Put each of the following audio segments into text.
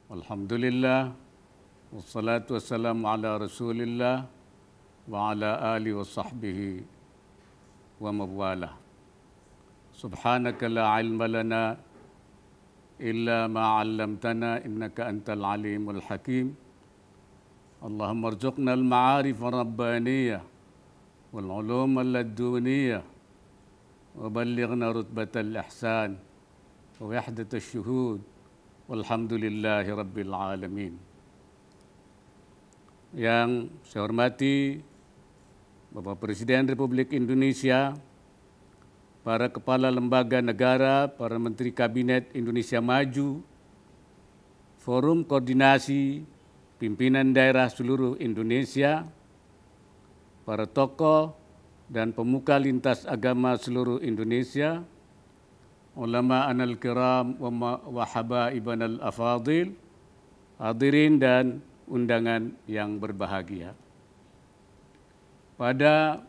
Alhamdulillah, wassalatu wassalamu ala rasulillah wa ala alihi wa sahbihi wa mawala. Subhanaka la ilma lana illa ma 'allamtana innaka antal alimul hakim. Allahumma arzuqna al-ma'arif ar-rabbaniyah wal ulum al-laduniyah wa ballighna rutbatal ihsan wa wahdatal syuhud. Walhamdulillahi Rabbil Alamin. Yang saya hormati Bapak Presiden Republik Indonesia, para kepala lembaga negara, para menteri kabinet Indonesia Maju, forum koordinasi pimpinan daerah seluruh Indonesia, para tokoh dan pemuka lintas agama seluruh Indonesia, ulama anal kiram wa habaiban al afadil, hadirin dan undangan yang berbahagia. Pada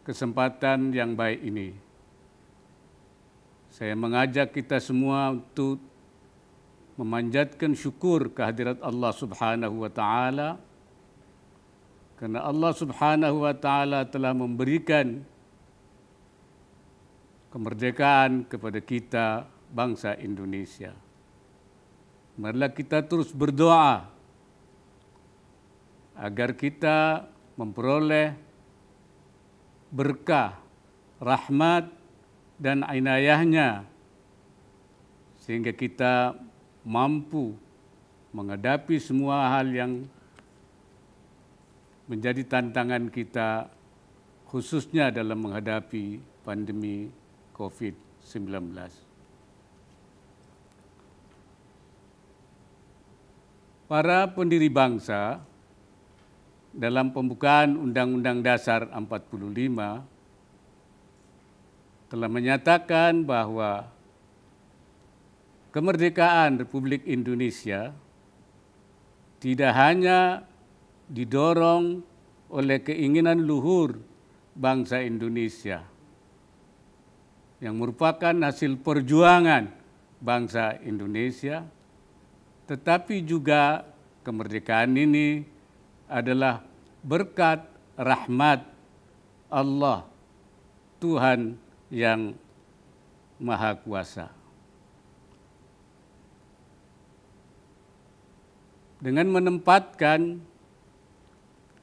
kesempatan yang baik ini, saya mengajak kita semua untuk memanjatkan syukur kehadirat Allah Subhanahu wa taala, karena Allah Subhanahu wa taala telah memberikan kemerdekaan kepada kita bangsa Indonesia. Marilah kita terus berdoa agar kita memperoleh berkah, rahmat dan inayahnya, sehingga kita mampu menghadapi semua hal yang menjadi tantangan kita, khususnya dalam menghadapi pandemi COVID-19. Para pendiri bangsa dalam pembukaan Undang-Undang Dasar 45 telah menyatakan bahwa kemerdekaan Republik Indonesia tidak hanya didorong oleh keinginan luhur bangsa Indonesia, yang merupakan hasil perjuangan bangsa Indonesia, tetapi juga kemerdekaan ini adalah berkat rahmat Allah, Tuhan yang Maha Kuasa. Dengan menempatkan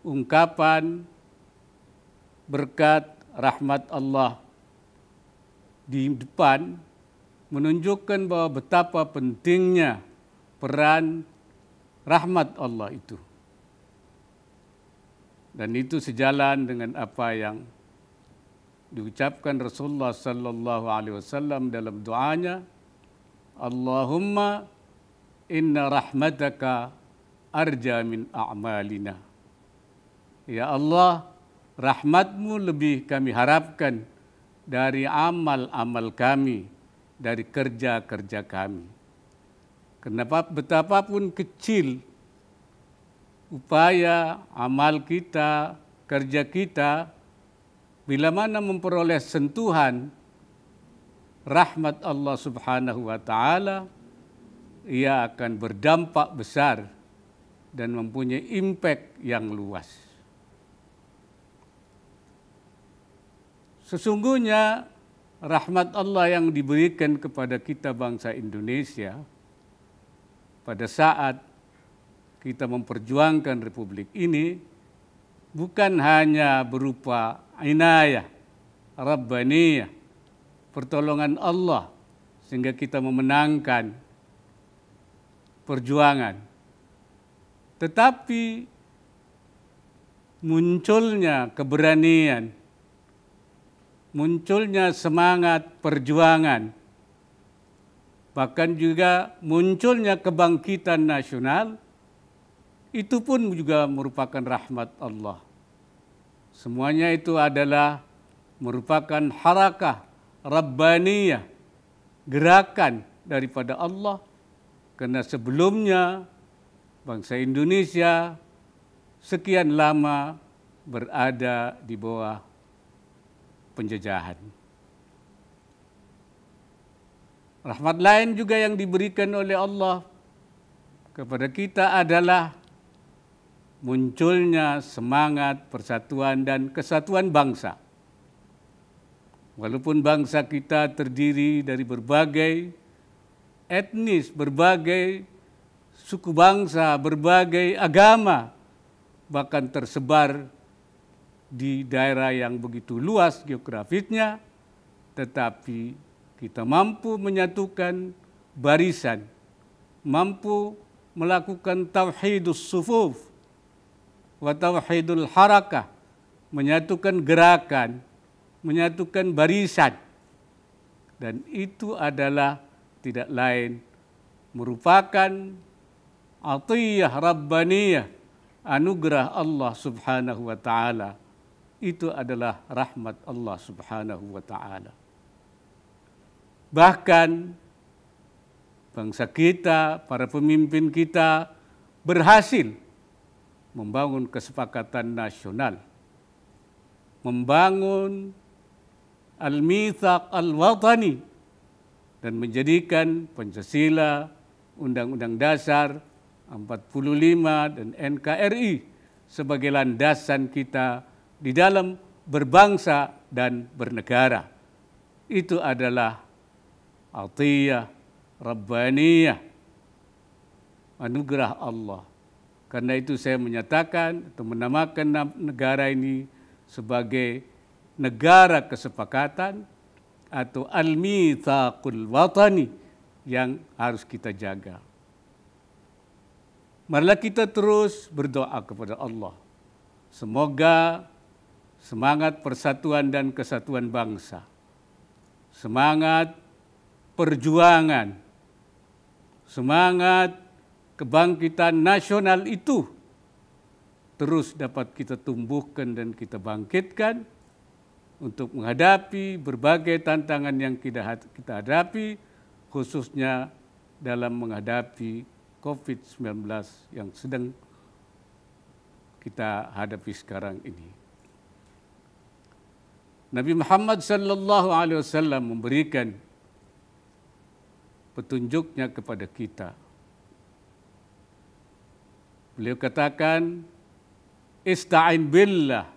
ungkapan berkat rahmat Allah di depan, menunjukkan bahwa betapa pentingnya peran rahmat Allah itu. Dan itu sejalan dengan apa yang diucapkan Rasulullah sallallahu alaihi wasallam dalam doanya, Allahumma inna rahmataka arja min a'malina. Ya Allah, rahmatmu lebih kami harapkan dari amal-amal kami, dari kerja-kerja kami. Kenapa betapapun kecil upaya amal kita, kerja kita, bila mana memperoleh sentuhan rahmat Allah Subhanahu wa taala, ia akan berdampak besar dan mempunyai impact yang luas. Sesungguhnya rahmat Allah yang diberikan kepada kita bangsa Indonesia pada saat kita memperjuangkan Republik ini bukan hanya berupa inayah, rabbaniyah, pertolongan Allah sehingga kita memenangkan perjuangan, tetapi munculnya keberanian, munculnya semangat perjuangan, bahkan juga munculnya kebangkitan nasional, itu pun juga merupakan rahmat Allah. Semuanya itu adalah merupakan harakah rabbaniyah, gerakan daripada Allah, karena sebelumnya bangsa Indonesia sekian lama berada di bawah penjajahan. Rahmat lain juga yang diberikan oleh Allah kepada kita adalah munculnya semangat persatuan dan kesatuan bangsa. Walaupun bangsa kita terdiri dari berbagai etnis, berbagai suku bangsa, berbagai agama, bahkan tersebar di daerah yang begitu luas geografisnya, tetapi kita mampu menyatukan barisan, mampu melakukan tauhidus sufuf wa tauhidul harakah, menyatukan gerakan, menyatukan barisan. Dan itu adalah tidak lain merupakan atiyah rabbaniyah, anugerah Allah Subhanahu wa taala. Itu adalah rahmat Allah Subhanahu wa taala. Bahkan bangsa kita, para pemimpin kita berhasil membangun kesepakatan nasional, membangun al-mitsaq al-watani, dan menjadikan Pancasila, Undang-Undang Dasar 45 dan NKRI sebagai landasan kita di dalam berbangsa dan bernegara. Itu adalah atiyah rabbaniyah, anugerah Allah. Karena itu saya menyatakan atau menamakan negara ini sebagai negara kesepakatan atau al-mitsaqul watani yang harus kita jaga. Marilah kita terus berdoa kepada Allah. Semoga semangat persatuan dan kesatuan bangsa, semangat perjuangan, semangat kebangkitan nasional itu terus dapat kita tumbuhkan dan kita bangkitkan untuk menghadapi berbagai tantangan yang kita hadapi, khususnya dalam menghadapi COVID-19 yang sedang kita hadapi sekarang ini. Nabi Muhammad sallallahu alaihi wasallam memberikan petunjuknya kepada kita. Beliau katakan, ista'in billah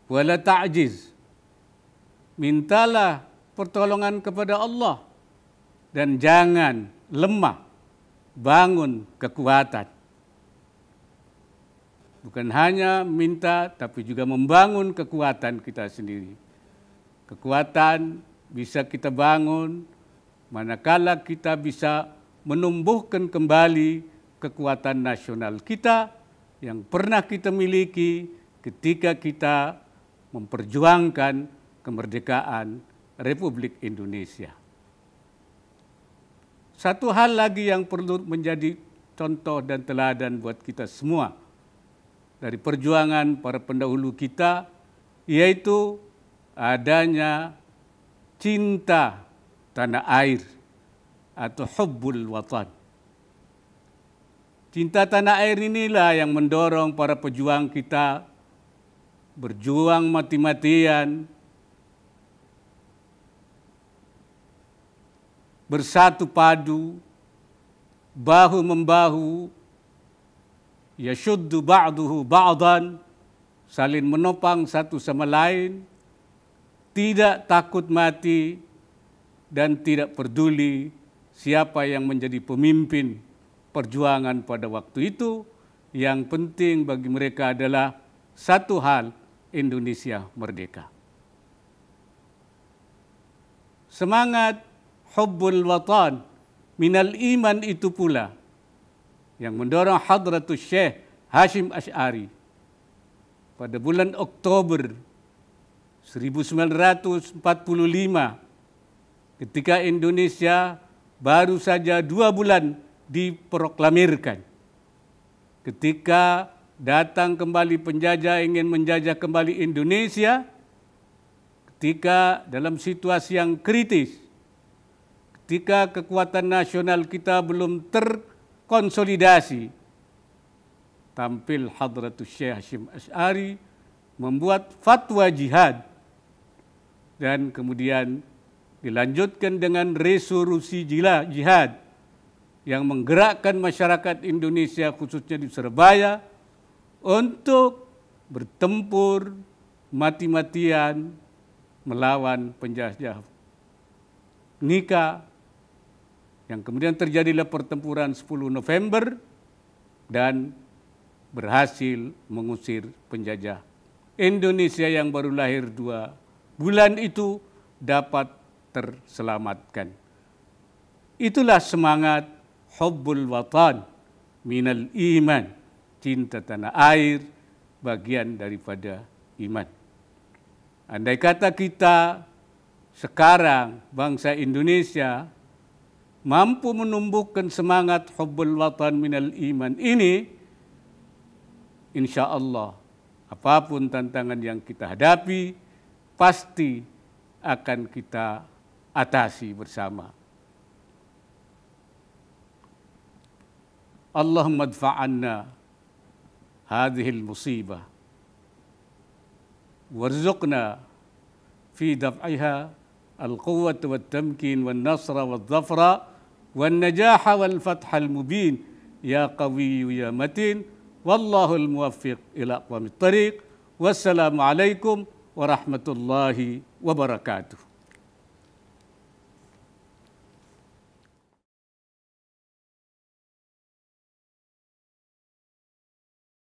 wa la ta'jiz. Mintalah pertolongan kepada Allah dan jangan lemah, bangun kekuatan. Bukan hanya minta, tapi juga membangun kekuatan kita sendiri. Kekuatan bisa kita bangun manakala kita bisa menumbuhkan kembali kekuatan nasional kita yang pernah kita miliki ketika kita memperjuangkan kemerdekaan Republik Indonesia. Satu hal lagi yang perlu menjadi contoh dan teladan buat kita semua dari perjuangan para pendahulu kita, yaitu adanya cinta tanah air atau hubbul watan. Cinta tanah air inilah yang mendorong para pejuang kita berjuang mati-matian, bersatu padu, bahu-membahu, yashuddu ba'duhu ba'dan, saling menopang satu sama lain, tidak takut mati, dan tidak peduli siapa yang menjadi pemimpin perjuangan pada waktu itu. Yang penting bagi mereka adalah satu hal, Indonesia merdeka. Semangat hubbul watan minal iman itu pula yang mendorong Hadratus Syekh Hasyim Asy'ari pada bulan Oktober 1945 ketika Indonesia baru saja 2 bulan diproklamirkan. Ketika datang kembali penjajah ingin menjajah kembali Indonesia, ketika dalam situasi yang kritis, ketika kekuatan nasional kita belum terkonsolidasi, tampil Hadratus Syekh Hasyim Asy'ari membuat fatwa jihad dan kemudian dilanjutkan dengan resolusi jihad yang menggerakkan masyarakat Indonesia khususnya di Surabaya untuk bertempur mati-matian melawan penjajah Nika, yang kemudian terjadilah pertempuran 10 November dan berhasil mengusir penjajah. Indonesia yang baru lahir 2 bulan itu dapat terselamatkan. Itulah semangat hubbul watan minal iman, cinta tanah air bagian daripada iman. Andai kata kita sekarang bangsa Indonesia mampu menumbuhkan semangat hubbul watan minal iman ini, insya Allah apapun tantangan yang kita hadapi pasti akan kita atasi bersama. Allahumma adfa'anna hadhil musibah warzuqna fi daf'iha al-quwwata wat-tamkin wan-nasra wal-dhafra wan-najaha wal-fatha al-mubin ya qawiyyu ya matin wallahu al-muwaffiq ila aqwamit thariq. Wassalamu alaikum warahmatullahi wabarakatuh.